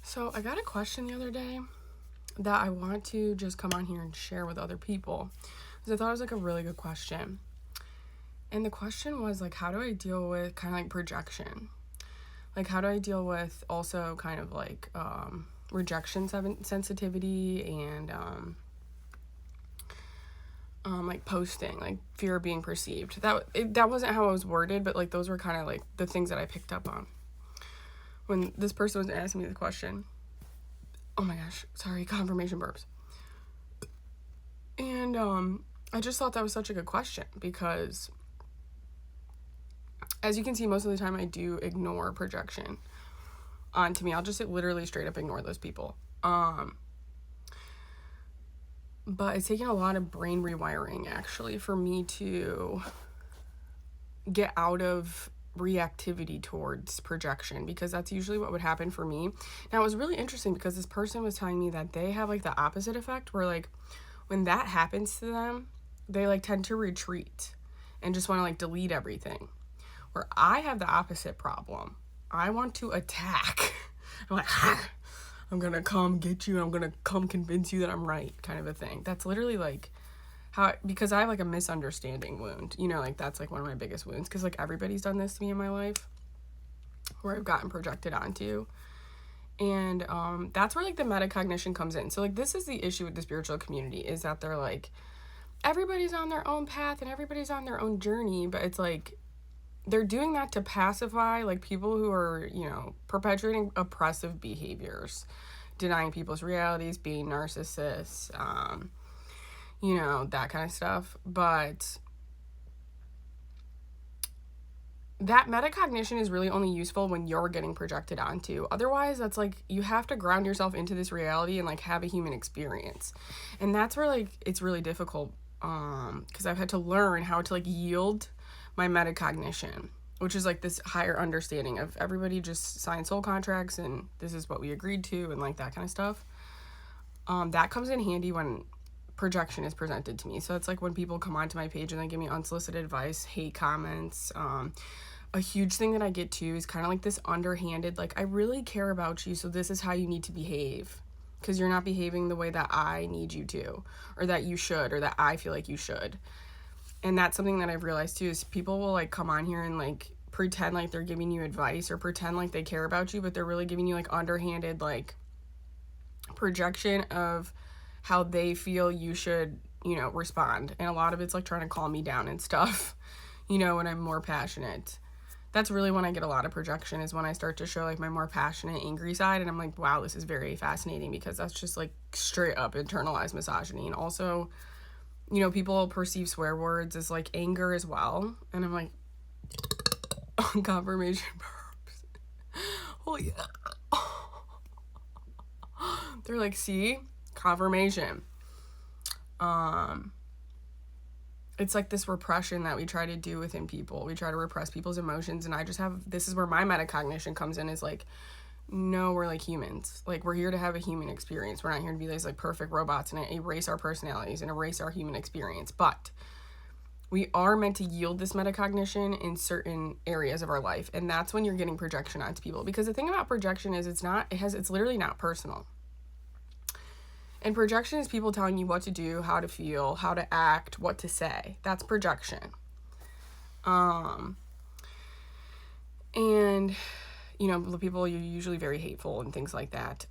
So I got a question the other day that I want to just come on here and share with other people because I thought it was like a really good question. And the question was like, how do I deal with kind of like projection? Like, how do I deal with also kind of like rejection sensitivity and like posting, like fear of being perceived. That wasn't how it was worded, but like those were kind of like the things that I picked up on when this person was asking me the question. Oh my gosh, sorry, confirmation burps. And I just thought that was such a good question because, as you can see, most of the time I do ignore projection onto me. I'll just literally straight up ignore those people. But it's taken a lot of brain rewiring actually for me to get out of reactivity towards projection, because that's usually what would happen for me. Now it was really interesting because this person was telling me that they have like the opposite effect where like when that happens to them, they like tend to retreat and just want to like delete everything. Where I have the opposite problem. I want to attack. I'm like, I'm gonna come get you and I'm gonna come convince you that I'm right, kind of a thing. That's literally like how, because I have like a misunderstanding wound, you know, like that's like one of my biggest wounds, because like everybody's done this to me in my life where I've gotten projected onto. And that's where like the metacognition comes in. So like this is the issue with the spiritual community, is that they're like, everybody's on their own path and everybody's on their own journey, but it's like they're doing that to pacify like people who are, you know, perpetuating oppressive behaviors, denying people's realities, being narcissists, you know, that kind of stuff. But that metacognition is really only useful when you're getting projected onto. Otherwise, that's like you have to ground yourself into this reality and like have a human experience. And that's where like it's really difficult, because I've had to learn how to like yield my metacognition, which is like this higher understanding of everybody just signed soul contracts and this is what we agreed to and like that kind of stuff. That comes in handy when projection is presented to me. So it's like when people come onto my page and they give me unsolicited advice, hate comments. A huge thing that I get to is kind of like this underhanded, like, I really care about you, so this is how you need to behave because you're not behaving the way that I need you to, or that you should, or that I feel like you should. And that's something that I've realized too, is people will like come on here and like pretend like they're giving you advice or pretend like they care about you, but they're really giving you like underhanded like projection of how they feel you should, you know, respond. And a lot of it's like trying to calm me down and stuff, you know, when I'm more passionate. That's really when I get a lot of projection, is when I start to show like my more passionate, angry side. And I'm like, wow, this is very fascinating, because that's just like straight up internalized misogyny. And also, you know, people perceive swear words as like anger as well. And I'm like, confirmation burps. Oh yeah. They're like, see, confirmation. It's like this repression that we try to do within people. We try to repress people's emotions. And I just have, this is where my metacognition comes in, is like, no, we're like humans. Like, we're here to have a human experience. We're not here to be these like perfect robots and erase our personalities and erase our human experience. But we are meant to yield this metacognition in certain areas of our life. And that's when you're getting projection onto people. Because the thing about projection is it's literally not personal. And projection is people telling you what to do, how to feel, how to act, what to say. That's projection. And, you know, the people are usually very hateful and things like that.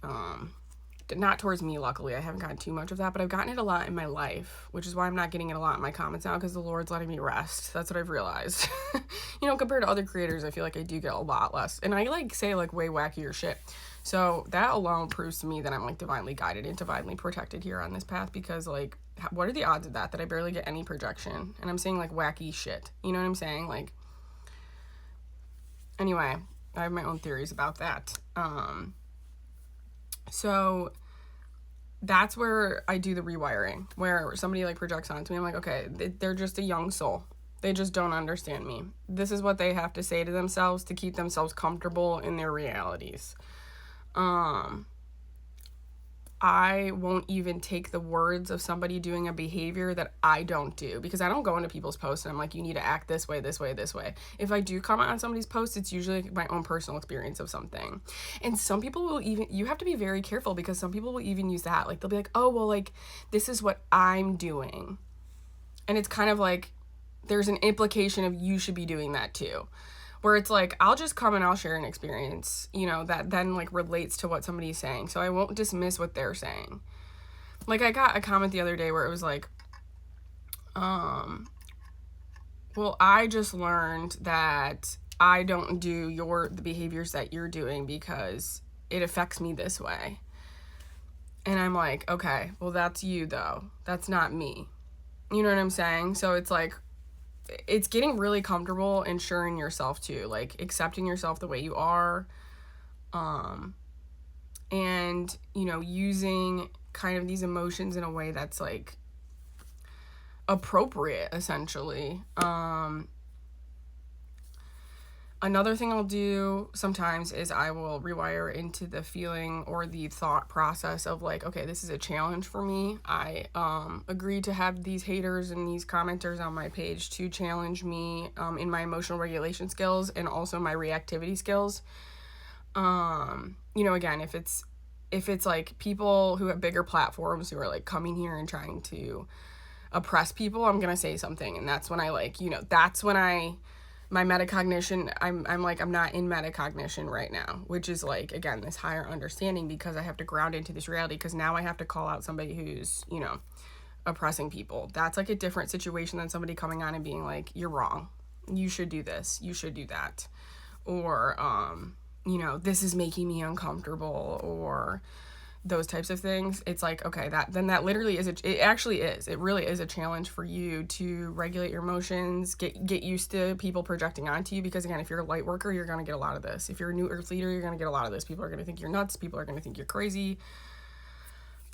Not towards me, luckily. I haven't gotten too much of that, but I've gotten it a lot in my life, which is why I'm not getting it a lot in my comments now, because the Lord's letting me rest. That's what I've realized. You know, compared to other creators, I feel like I do get a lot less. And I like say like way wackier shit. So that alone proves to me that I'm like divinely guided and divinely protected here on this path, because like, what are the odds of that I barely get any projection and I'm saying like wacky shit, you know what I'm saying? Like, anyway, I have my own theories about that. So that's where I do the rewiring, where somebody like projects onto me. I'm like, okay, they're just a young soul. They just don't understand me. This is what they have to say to themselves to keep themselves comfortable in their realities. I won't even take the words of somebody doing a behavior that I don't do, because I don't go into people's posts and I'm like, you need to act this way, this way, this way. If I do comment on somebody's post, it's usually my own personal experience of something. And some people will even, you have to be very careful, because some people will even use that. Like, they'll be like, oh, well, like, this is what I'm doing. And it's kind of like, there's an implication of you should be doing that too. Where it's like, I'll just come and I'll share an experience, you know, that then like relates to what somebody's saying. So I won't dismiss what they're saying. Like, I got a comment the other day where it was like, well, I just learned that I don't do the behaviors that you're doing because it affects me this way. And I'm like, okay, well, that's you though. That's not me. You know what I'm saying? So it's like, it's getting really comfortable ensuring yourself too, like accepting yourself the way you are, and, you know, using kind of these emotions in a way that's like appropriate, essentially. Another thing I'll do sometimes is I will rewire into the feeling or the thought process of like, okay, this is a challenge for me. I agreed to have these haters and these commenters on my page to challenge me in my emotional regulation skills and also my reactivity skills. You know, again, if it's like people who have bigger platforms who are like coming here and trying to oppress people, I'm gonna say something. And that's when I like, you know, that's when my metacognition, I'm like, I'm not in metacognition right now, which is like, again, this higher understanding, because I have to ground into this reality, because now I have to call out somebody who's, you know, oppressing people. That's like a different situation than somebody coming on and being like, you're wrong, you should do this, you should do that, or you know, this is making me uncomfortable, or those types of things. It's like, okay, that literally is it really is a challenge for you to regulate your emotions, get used to people projecting onto you, because again, if you're a light worker, you're going to get a lot of this. If you're a new earth leader, you're going to get a lot of this. People are going to think you're nuts, people are going to think you're crazy.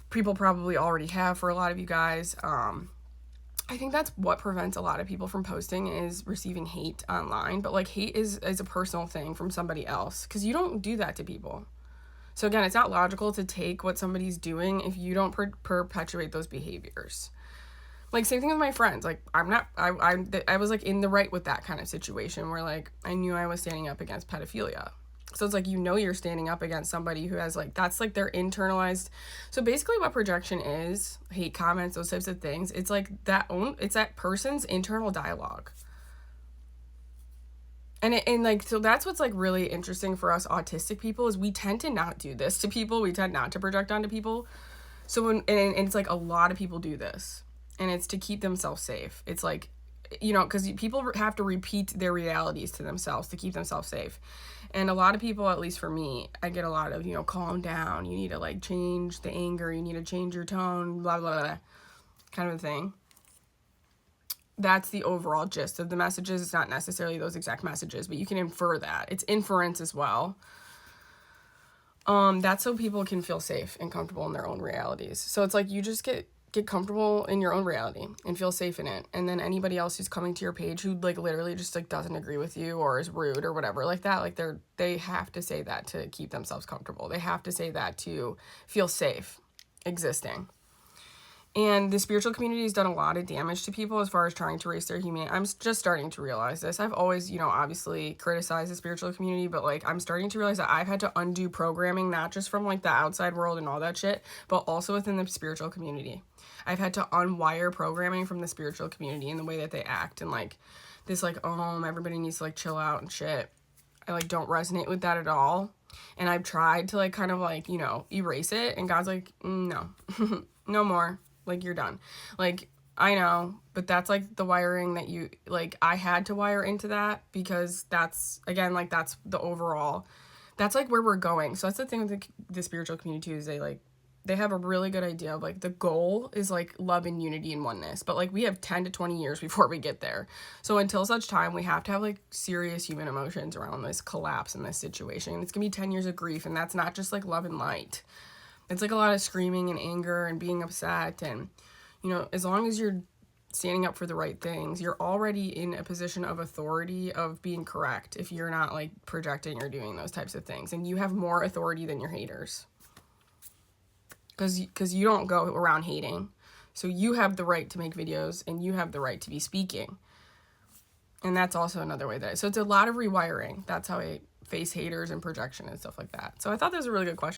People probably already have, for a lot of you guys. I think that's what prevents a lot of people from posting, is receiving hate online. But like, hate is a personal thing from somebody else, because you don't do that to people. So again, it's not logical to take what somebody's doing if you don't perpetuate those behaviors. Like, same thing with my friends. Like, I was like in the right with that kind of situation where like I knew I was standing up against pedophilia. So it's like, you know, you're standing up against somebody who has like, that's like their internalized. So basically what projection is, hate comments, those types of things, it's like it's that person's internal dialogue. And like, so that's what's like really interesting for us autistic people, is we tend to not do this to people. We tend not to project onto people. So and it's like a lot of people do this, and it's to keep themselves safe. It's like, you know, because people have to repeat their realities to themselves to keep themselves safe. And a lot of people, at least for me, I get a lot of, you know, calm down. You need to like change the anger. You need to change your tone, blah, blah, blah, kind of a thing. That's the overall gist of the messages. It's not necessarily those exact messages, but you can infer that. It's inference as well. That's so people can feel safe and comfortable in their own realities. So it's like, you just get comfortable in your own reality and feel safe in it. And then anybody else who's coming to your page who like literally just like doesn't agree with you or is rude or whatever like that, like they have to say that to keep themselves comfortable. They have to say that to feel safe existing. And the spiritual community has done a lot of damage to people as far as trying to erase their humanity. I'm just starting to realize this. I've always, you know, obviously criticized the spiritual community, but like, I'm starting to realize that I've had to undo programming, not just from like the outside world and all that shit, but also within the spiritual community. I've had to unwire programming from the spiritual community and the way that they act, and like this like, oh, everybody needs to like chill out and shit. I like don't resonate with that at all. And I've tried to like kind of like, you know, erase it, and God's like, no, no more. Like, you're done. Like, I know, but that's like the wiring that you, like, I had to wire into that, because that's, again, like, that's the overall, that's like where we're going. So that's the thing with the spiritual community too, is they have a really good idea of like, the goal is like love and unity and oneness, but like, we have 10 to 20 years before we get there. So until such time, we have to have like serious human emotions around this collapse in this situation. And it's gonna be 10 years of grief, and that's not just like love and light. It's like a lot of screaming and anger and being upset. And, you know, as long as you're standing up for the right things, you're already in a position of authority of being correct if you're not like projecting or doing those types of things. And you have more authority than your haters. because you don't go around hating. So you have the right to make videos and you have the right to be speaking. And that's also another way so it's a lot of rewiring. That's how I face haters and projection and stuff like that. So I thought that was a really good question.